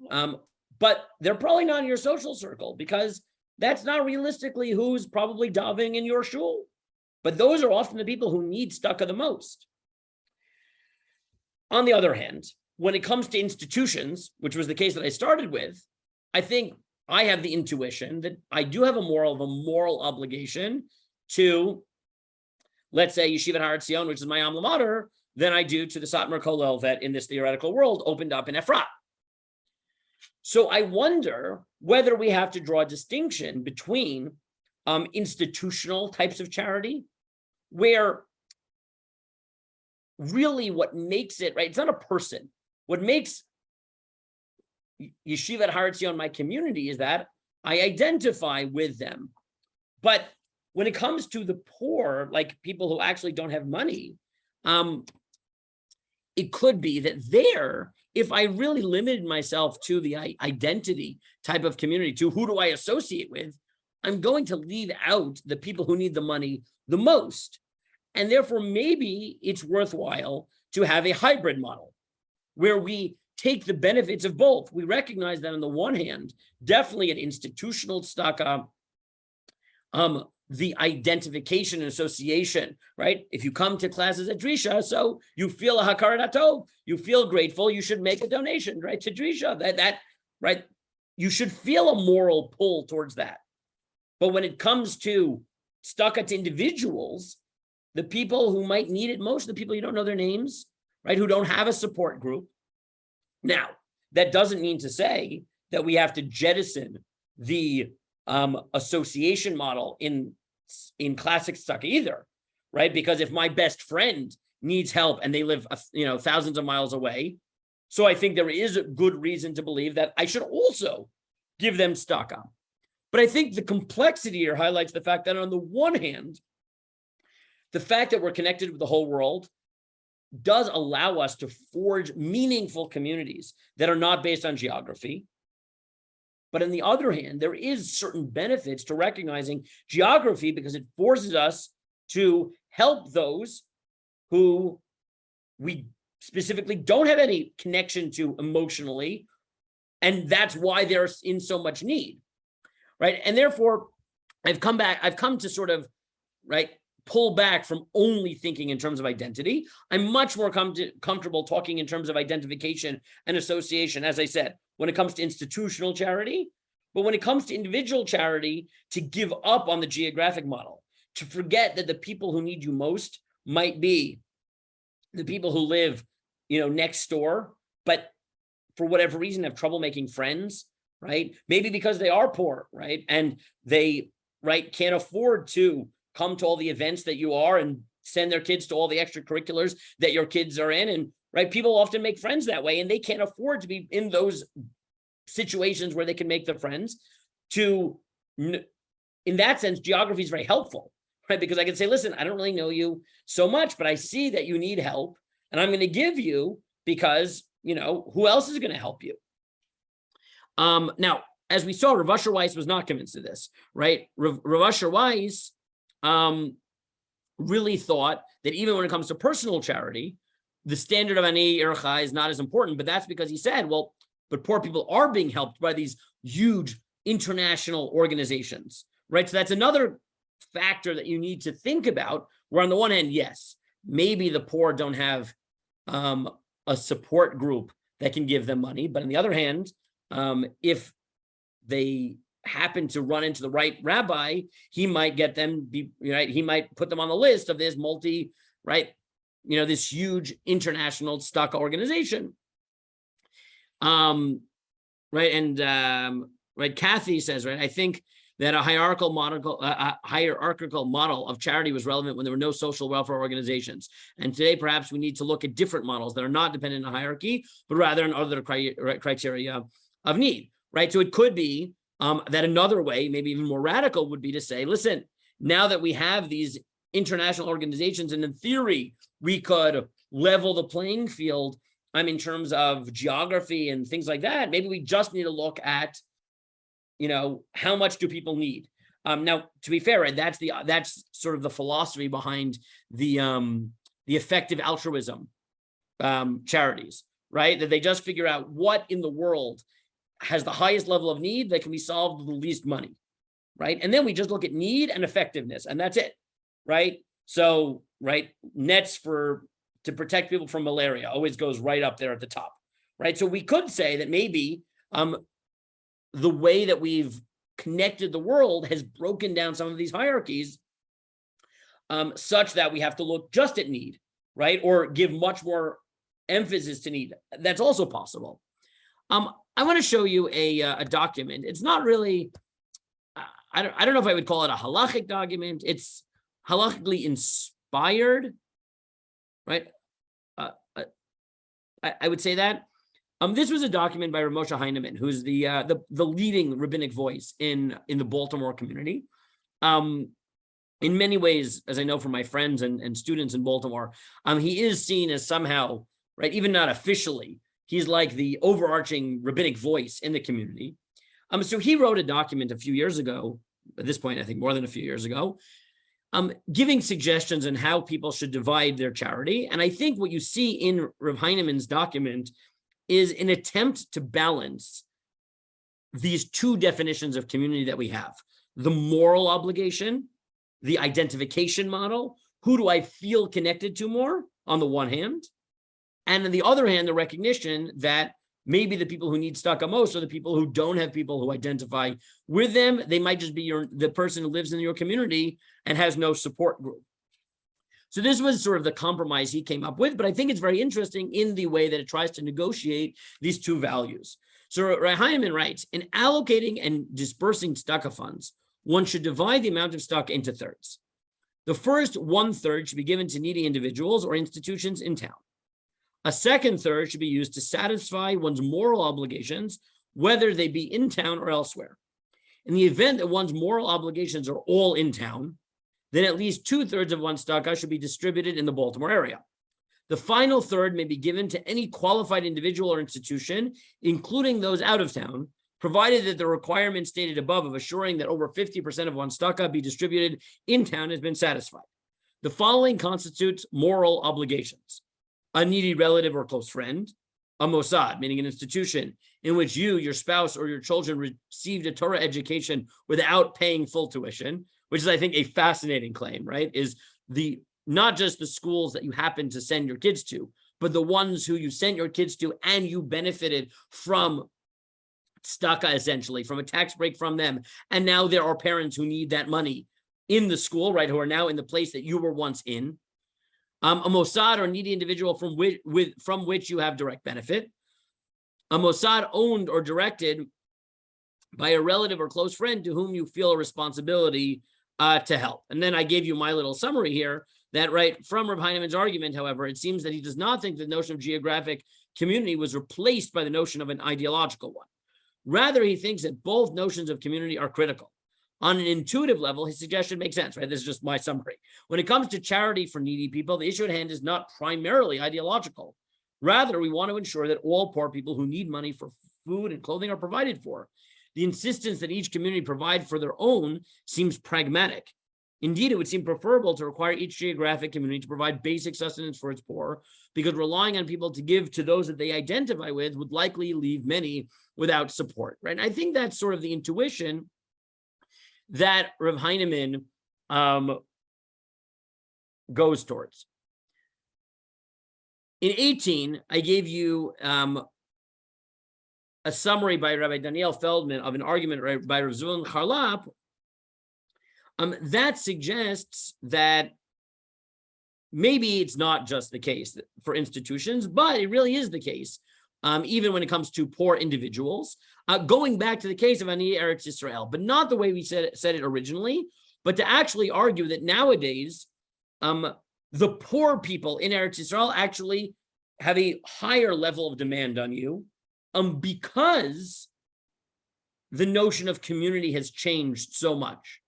[SPEAKER 2] But they're probably not in your social circle because that's not realistically who's probably davening in your shul. But those are often the people who need tzedakah the most. On the other hand, when it comes to institutions, which was the case that I started with, I think I have the intuition that I do have a moral obligation to, let's say, Yeshivat Har Etzion, which is my alma mater, than I do to the Satmar Kollel that in this theoretical world opened up in Efrat. So I wonder whether we have to draw a distinction between institutional types of charity, where really what makes it, right, it's not a person. What makes Yeshivat Har Etzion my community is that I identify with them. But when it comes to the poor, like people who actually don't have money, it could be that there, if I really limited myself to the identity type of community, to who do I associate with, I'm going to leave out the people who need the money the most. And therefore, maybe it's worthwhile to have a hybrid model where we take the benefits of both. We recognize that on the one hand, definitely an institutional tzedakah, the identification and association, right? If you come to classes at Drisha, so you feel a hakarat hatov, you feel grateful, you should make a donation, right, to Drisha. That right, you should feel a moral pull towards that. But when it comes to tzedakah to individuals, the people who might need it most, the people you don't know their names, right, who don't have a support group. Now, that doesn't mean to say that we have to jettison the association model in classic tzedakah either, right? Because if my best friend needs help and they live, thousands of miles away, so I think there is a good reason to believe that I should also give them tzedakah. But I think the complexity here highlights the fact that on the one hand, the fact that we're connected with the whole world does allow us to forge meaningful communities that are not based on geography. But on the other hand, there is certain benefits to recognizing geography because it forces us to help those who we specifically don't have any connection to emotionally, and that's why they're in so much need, right? And therefore, I've come to sort of, right, pull back from only thinking in terms of identity. I'm much more comfortable talking in terms of identification and association, as I said, when it comes to institutional charity, but when it comes to individual charity, to give up on the geographic model, to forget that the people who need you most might be the people who live, next door, but for whatever reason have trouble making friends, right? Maybe because they are poor, right? And they, right, can't afford to come to all the events that you are and send their kids to all the extracurriculars that your kids are in. And right, people often make friends that way, and they can't afford to be in those situations where they can make the friends. In that sense, geography is very helpful, right? Because I can say, listen, I don't really know you so much, but I see that you need help, and I'm going to give you because, who else is going to help you? Now, as we saw, Rav Asher Weiss was not convinced of this, right? Rav Asher Weiss really thought that even when it comes to personal charity, the standard of Ani Ircha is not as important, but that's because he said, well, but poor people are being helped by these huge international organizations, right? So that's another factor that you need to think about, where on the one hand, yes, maybe the poor don't have a support group that can give them money, but on the other hand, if they happen to run into the right rabbi, he might get them, he might put them on the list of this this huge international tzedakah organization. Kathy says, right, I think that a hierarchical model of charity was relevant when there were no social welfare organizations. And today, perhaps we need to look at different models that are not dependent on hierarchy, but rather on other criteria of need, right? So it could be that another way, maybe even more radical, would be to say, listen, now that we have these international organizations, and in theory, we could level the playing field in terms of geography and things like that, maybe we just need to look at, how much do people need? Now, to be fair, right, that's sort of the philosophy behind the effective altruism charities, right? That they just figure out what in the world has the highest level of need that can be solved with the least money, right? And then we just look at need and effectiveness, and that's it, right? So, right, nets to protect people from malaria always goes right up there at the top, right? So we could say that maybe the way that we've connected the world has broken down some of these hierarchies such that we have to look just at need, right? Or give much more emphasis to need. That's also possible. I want to show you a document. It's not really, I don't know if I would call it a halachic document. It's halachically inspired, right? I would say that. This was a document by Rav Moshe Heinemann, who's the leading rabbinic voice in the Baltimore community. In many ways, as I know from my friends and students in Baltimore, he is seen as somehow, right, even not officially, he's like the overarching rabbinic voice in the community. So he wrote a document a few years ago, at this point, I think more than a few years ago, giving suggestions on how people should divide their charity. And I think what you see in Rav Heinemann's document is an attempt to balance these two definitions of community that we have: the moral obligation, the identification model, who do I feel connected to more on the one hand, and on the other hand, the recognition that maybe the people who need tzedakah most are the people who don't have people who identify with them. They might just be the person who lives in your community and has no support group. So this was sort of the compromise he came up with, but I think it's very interesting in the way that it tries to negotiate these two values. So Rabbi Heinemann writes, in allocating and dispersing tzedakah funds, one should divide the amount of tzedakah into thirds. The first 1/3 should be given to needy individuals or institutions in town. A second third should be used to satisfy one's moral obligations, whether they be in town or elsewhere. In the event that one's moral obligations are all in town, then at least 2/3 of one's tzedakah should be distributed in the Baltimore area. The final third may be given to any qualified individual or institution, including those out of town, provided that the requirement stated above of assuring that over 50% of one's tzedakah be distributed in town has been satisfied. The following constitutes moral obligations: a needy relative or close friend, a Mossad, meaning an institution in which you, your spouse, or your children received a Torah education without paying full tuition, which is, I think, a fascinating claim, right? Is not just the schools that you happen to send your kids to, but the ones who you sent your kids to and you benefited from tzedakah, essentially, from a tax break from them. And now there are parents who need that money in the school, right, who are now in the place that you were once in. A Mossad or needy individual from which you have direct benefit. A Mossad owned or directed by a relative or close friend to whom you feel a responsibility to help. And then I gave you my little summary here that, right, from Reb Heinemann's argument, however, it seems that he does not think the notion of geographic community was replaced by the notion of an ideological one. Rather, he thinks that both notions of community are critical. On an intuitive level, his suggestion makes sense, right? This is just my summary. When it comes to charity for needy people, the issue at hand is not primarily ideological. Rather, we want to ensure that all poor people who need money for food and clothing are provided for. The insistence that each community provide for their own seems pragmatic. Indeed, it would seem preferable to require each geographic community to provide basic sustenance for its poor, because relying on people to give to those that they identify with would likely leave many without support, right? And I think that's sort of the intuition that Rav Heinemann goes towards. In 18, I gave you a summary by Rabbi Daniel Feldman of an argument by Rav Ziring Charlap that suggests that maybe it's not just the case for institutions, but it really is the case, even when it comes to poor individuals. Going back to the case of Ani Eretz Yisrael, but not the way we said it originally, but to actually argue that nowadays, the poor people in Eretz Yisrael actually have a higher level of demand on you, because the notion of community has changed so much.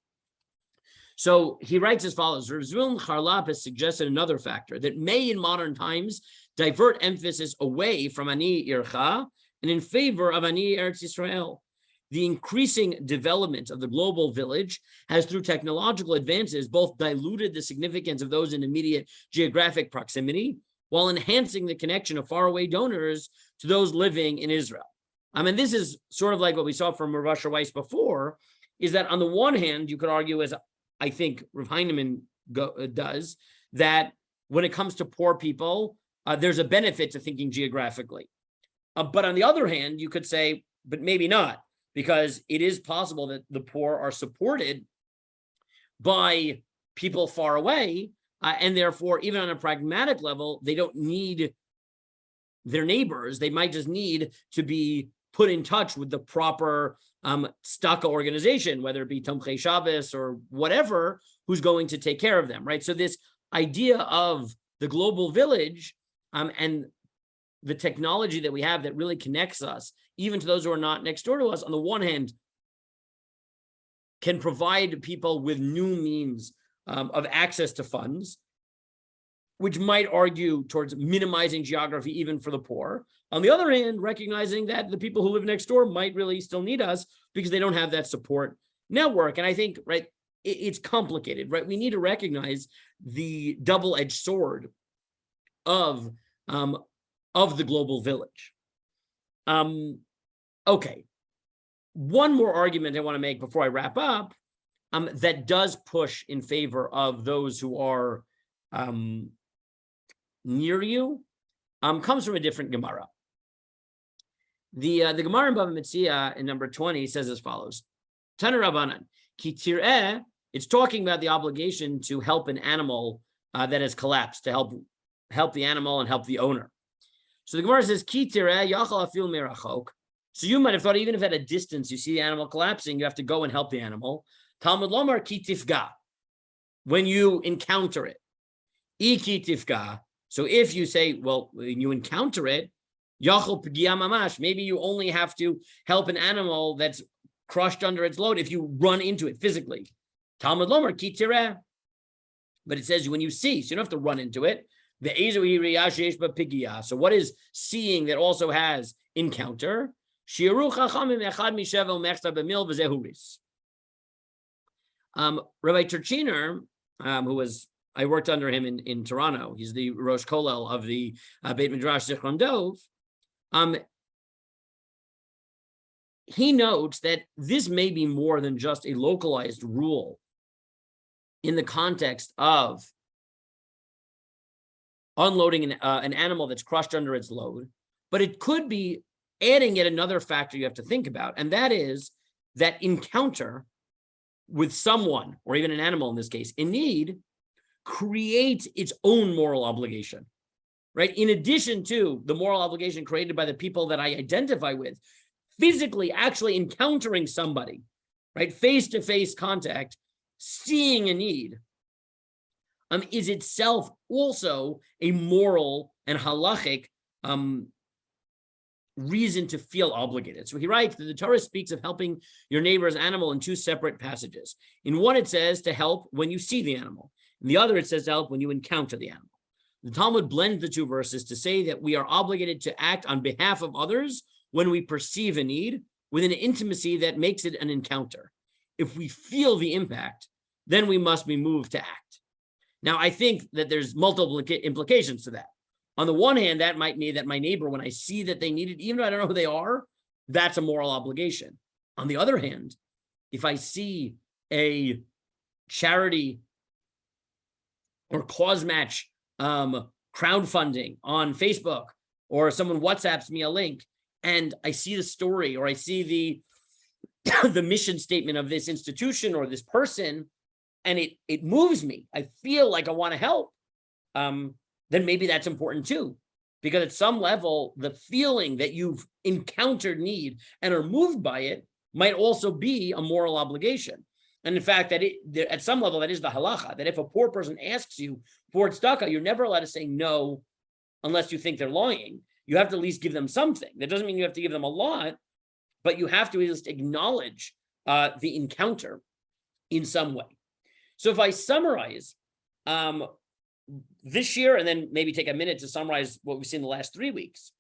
[SPEAKER 2] So he writes as follows: Rav Ziring Charlap has suggested another factor that may in modern times divert emphasis away from Ani Ircha and in favor of Ani Eretz Yisrael. The increasing development of the global village has, through technological advances, both diluted the significance of those in immediate geographic proximity, while enhancing the connection of faraway donors to those living in Israel. And this is sort of like what we saw from Rav Asher Weiss before, is that on the one hand, you could argue, as I think Rav Heinemann does, that when it comes to poor people, there's a benefit to thinking geographically. But on the other hand, you could say, but maybe not, because it is possible that the poor are supported by people far away, and therefore, even on a pragmatic level, they don't need their neighbors. They might just need to be put in touch with the proper tzedakah organization, whether it be Tomchei Shabbos or whatever, who's going to take care of them, right? So this idea of the global village and the technology that we have that really connects us, even to those who are not next door to us, on the one hand, can provide people with new means of access to funds, which might argue towards minimizing geography even for the poor. On the other hand, recognizing that the people who live next door might really still need us because they don't have that support network. And I think, right, it's complicated, right? We need to recognize the double-edged sword of the global village. Okay. One more argument I want to make before I wrap up that does push in favor of those who are near you comes from a different Gemara. The Gemara in Bava Metzia in number 20 says as follows: Tana Rabbanan, ki tir'eh, it's talking about the obligation to help an animal that has collapsed, to help the animal and help the owner. So the Gemara says, ki tir'eh yachal afil merachok. So you might have thought, even if at a distance you see the animal collapsing, you have to go and help the animal. Talmud lomar ki tifga, when you encounter it. I ki tifga. So if you say, well, when you encounter it, yachal p'giya mamash, maybe you only have to help an animal that's crushed under its load if you run into it physically. Talmud lomar ki tir'eh. But it says when you see, so you don't have to run into it. So what is seeing that also has encounter? Rabbi Turchiner, I worked under him in Toronto. He's the Rosh Kollel of the Beit Midrash Zichron Dov. He notes that this may be more than just a localized rule in the context of unloading an animal that's crushed under its load, but it could be adding yet another factor you have to think about, and that is that encounter with someone, or even an animal in this case, in need, creates its own moral obligation, right? In addition to the moral obligation created by the people that I identify with, physically actually encountering somebody, right? Face-to-face contact, seeing a need, is itself also a moral and halachic reason to feel obligated. So he writes that the Torah speaks of helping your neighbor's animal in two separate passages. In one, it says to help when you see the animal. In the other, it says to help when you encounter the animal. The Talmud blends the two verses to say that we are obligated to act on behalf of others when we perceive a need with an intimacy that makes it an encounter. If we feel the impact, then we must be moved to act. Now, I think that there's multiple implications to that. On the one hand, that might mean that my neighbor, when I see that they need it, even though I don't know who they are, that's a moral obligation. On the other hand, if I see a charity or cause match crowdfunding on Facebook, or someone WhatsApps me a link, and I see the story, or I see the mission statement of this institution or this person, and it moves me, I feel like I want to help, then maybe that's important too. Because at some level, the feeling that you've encountered need and are moved by it might also be a moral obligation. And in fact, that at some level, that is the halacha, that if a poor person asks you for tzedakah, you're never allowed to say no unless you think they're lying. You have to at least give them something. That doesn't mean you have to give them a lot, but you have to at least acknowledge the encounter in some way. So if I summarize this year, and then maybe take a minute to summarize what we've seen the last 3 weeks.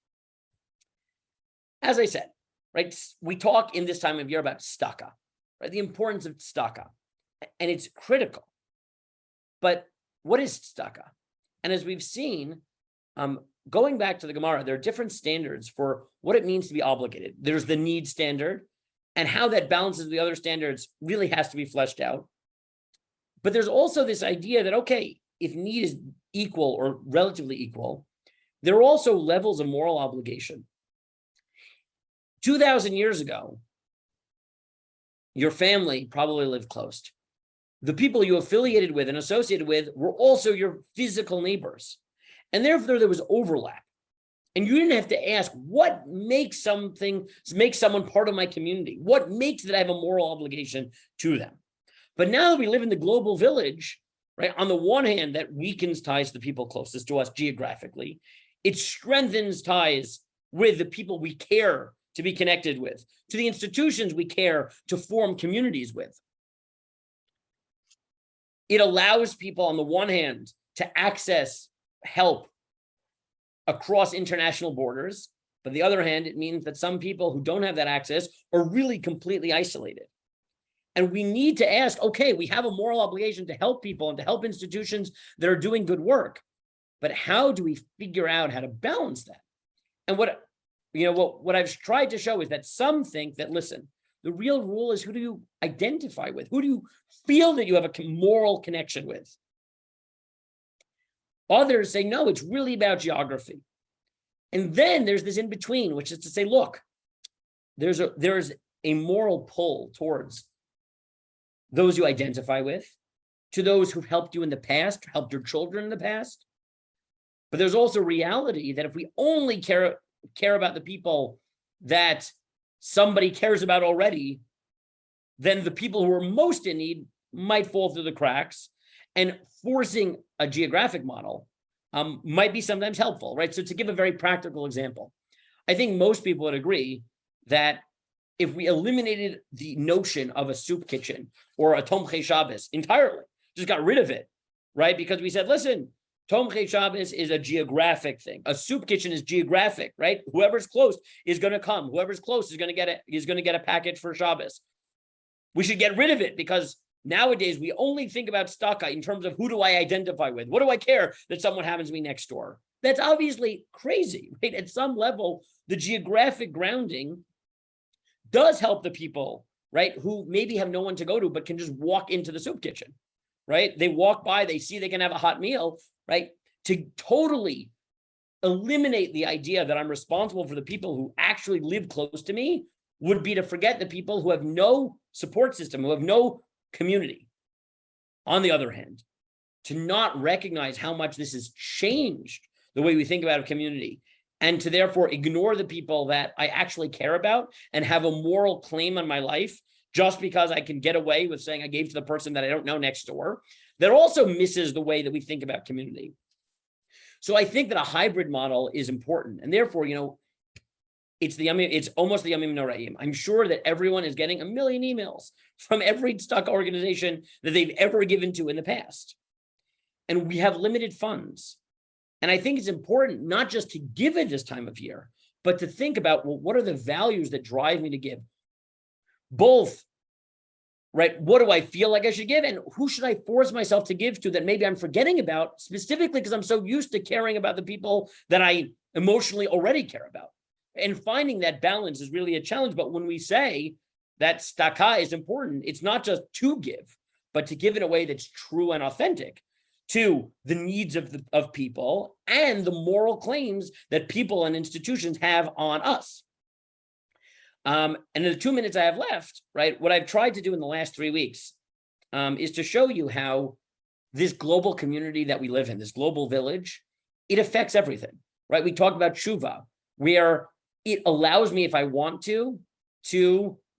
[SPEAKER 2] As I said, right, we talk in this time of year about tzedakah, right? The importance of tzedakah, and it's critical. But what is tzedakah? And as we've seen, Going back to the Gemara, there are different standards for what it means to be obligated. There's the need standard, and how that balances the other standards really has to be fleshed out. But there's also this idea that, okay, if need is equal or relatively equal, there are also levels of moral obligation. 2,000 years ago, your family probably lived close. The people you affiliated with and associated with were also your physical neighbors. And therefore, there was overlap. And you didn't have to ask, what makes someone part of my community? What makes that I have a moral obligation to them? But now that we live in the global village, right, on the one hand, that weakens ties to the people closest to us geographically. It strengthens ties with the people we care to be connected with, to the institutions we care to form communities with. It allows people, on the one hand, to access help across international borders. But on the other hand, it means that some people who don't have that access are really completely isolated. And we need to ask, okay, we have a moral obligation to help people and to help institutions that are doing good work. But how do we figure out how to balance that? And what I've tried to show is that some think that, listen, the real rule is, who do you identify with? Who do you feel that you have a moral connection with? Others say, no, it's really about geography. And then there's this in between, which is to say, look, there's a moral pull towards those you identify with, to those who've helped you in the past, helped your children in the past. But there's also reality that if we only care about the people that somebody cares about already, then the people who are most in need might fall through the cracks, and forcing a geographic model might be sometimes helpful, right? So to give a very practical example, I think most people would agree that if we eliminated the notion of a soup kitchen or a Tomchei Shabbos entirely, just got rid of it, right? Because we said, listen, Tomchei Shabbos is a geographic thing. A soup kitchen is geographic, right? Whoever's close is going to come. Whoever's close is going to get a package for Shabbos. We should get rid of it, because nowadays we only think about tzedakah in terms of, who do I identify with? What do I care that someone happens to me next door? That's obviously crazy, right? At some level, the geographic grounding does help the people, right, who maybe have no one to go to, but can just walk into the soup kitchen, right? They walk by, they see they can have a hot meal, right? To totally eliminate the idea that I'm responsible for the people who actually live close to me would be to forget the people who have no support system, who have no community. On the other hand, to not recognize how much this has changed the way we think about a community, and to therefore ignore the people that I actually care about and have a moral claim on my life just because I can get away with saying I gave to the person that I don't know next door, that also misses the way that we think about community. So I think that a hybrid model is important, and therefore, it's almost the Yamim Noraim. I'm sure that everyone is getting a million emails from every Tzedakah organization that they've ever given to in the past. And we have limited funds. And I think it's important not just to give at this time of year, but to think about, well, what are the values that drive me to give? Both, right? What do I feel like I should give? And who should I force myself to give to that maybe I'm forgetting about, specifically because I'm so used to caring about the people that I emotionally already care about. And finding that balance is really a challenge. But when we say that tzedakah is important, it's not just to give, but to give in a way that's true and authentic to the needs of people and the moral claims that people and institutions have on us. And in the 2 minutes I have left, right, what I've tried to do in the last 3 weeks is to show you how this global community that we live in, this global village, it affects everything, right? We talked about Teshuvah, where it allows me, if I want to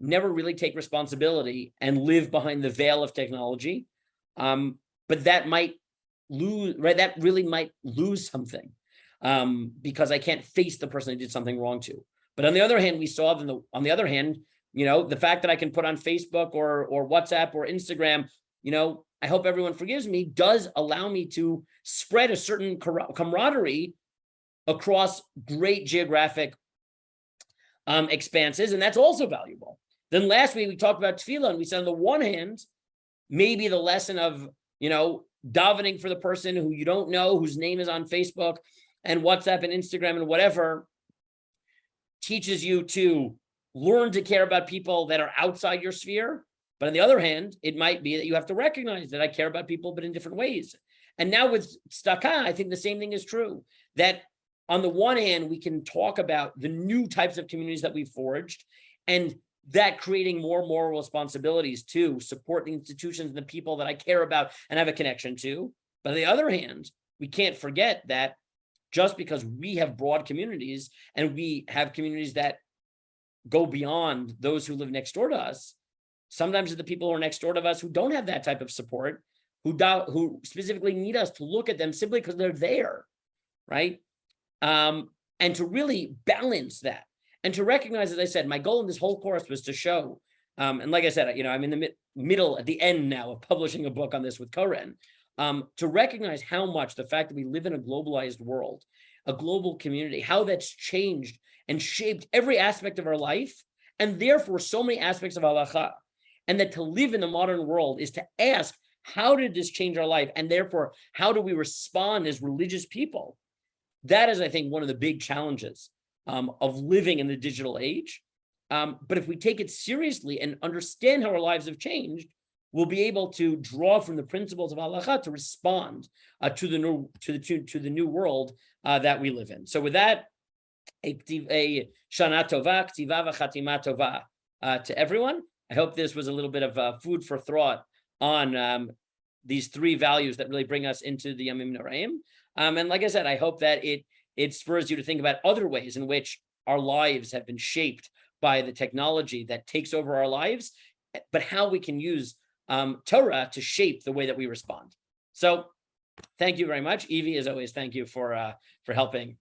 [SPEAKER 2] never really take responsibility and live behind the veil of technology. But that might lose, right? That really might lose something because I can't face the person I did something wrong to. But on the other hand, we saw on the other hand, the fact that I can put on Facebook or WhatsApp or Instagram, I hope everyone forgives me, does allow me to spread a certain camaraderie across great geographic expanses, and that's also valuable. Then last week we talked about Tefillah, and we said on the one hand, maybe the lesson of davening for the person who you don't know, whose name is on Facebook, and WhatsApp and Instagram and whatever teaches you to learn to care about people that are outside your sphere. But on the other hand, it might be that you have to recognize that I care about people, but in different ways. And now with Tzedakah, I think the same thing is true, that on the one hand, we can talk about the new types of communities that we've forged, and that creating more moral responsibilities to support the institutions and the people that I care about and have a connection to. But on the other hand, we can't forget that just because we have broad communities and we have communities that go beyond those who live next door to us, sometimes it's the people who are next door to us who don't have that type of support, who specifically need us to look at them simply because they're there, right? And to really balance that and to recognize, as I said, my goal in this whole course was to show, and like I said, I'm in the middle, at the end now of publishing a book on this with Koren, to recognize how much the fact that we live in a globalized world, a global community, how that's changed and shaped every aspect of our life, and therefore so many aspects of halacha, and that to live in the modern world is to ask, how did this change our life? And therefore, how do we respond as religious people? That is, I think, one of the big challenges of living in the digital age. But if we take it seriously and understand how our lives have changed, we'll be able to draw from the principles of halacha to respond to the new world that we live in. So with that, a shana tova, ktiva v'chatima tova to everyone. I hope this was a little bit of food for thought on these three values that really bring us into the Yamim Noraim. And like I said, I hope that it spurs you to think about other ways in which our lives have been shaped by the technology that takes over our lives, but how we can use Torah to shape the way that we respond. So thank you very much. Evie, as always, thank you for helping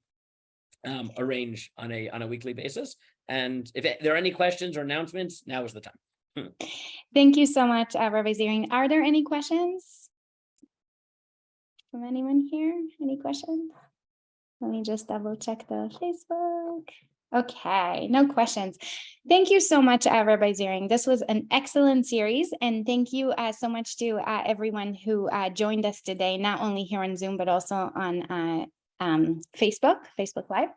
[SPEAKER 2] arrange on a weekly basis. And if there are any questions or announcements, now is the time.
[SPEAKER 1] Thank you so much, Rabbi Ziring. Are there any questions from anyone here? Any questions? Let me just double check the Facebook. Okay, no questions. Thank you so much, Rabbi Ziring. This was an excellent series, and thank you so much to everyone who joined us today, not only here on Zoom, but also on Facebook Live.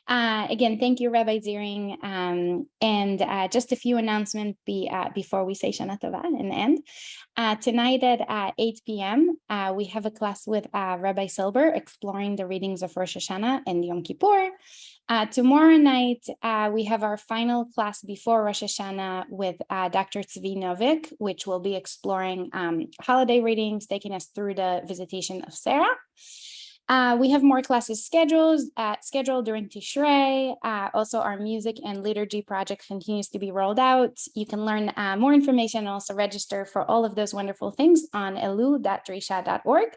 [SPEAKER 1] Again, thank you, Rabbi Ziring. And just a few announcements before we say Shana Tova in the end. Tonight at 8 p.m., we have a class with Rabbi Silber exploring the readings of Rosh Hashanah and Yom Kippur. Tomorrow night, we have our final class before Rosh Hashanah with Dr. Tzvi Novik, which will be exploring holiday readings, taking us through the visitation of Sarah. We have more classes scheduled during Tishrei. Also, our music and liturgy project continues to be rolled out. You can learn more information and also register for all of those wonderful things on elu.drisha.org.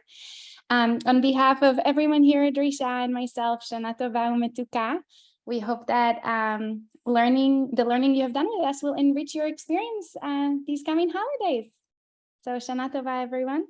[SPEAKER 1] On behalf of everyone here at Drisha and myself, Shana Tova u'metuka, we hope that the learning you have done with us will enrich your experience these coming holidays. So Shana Tova, everyone.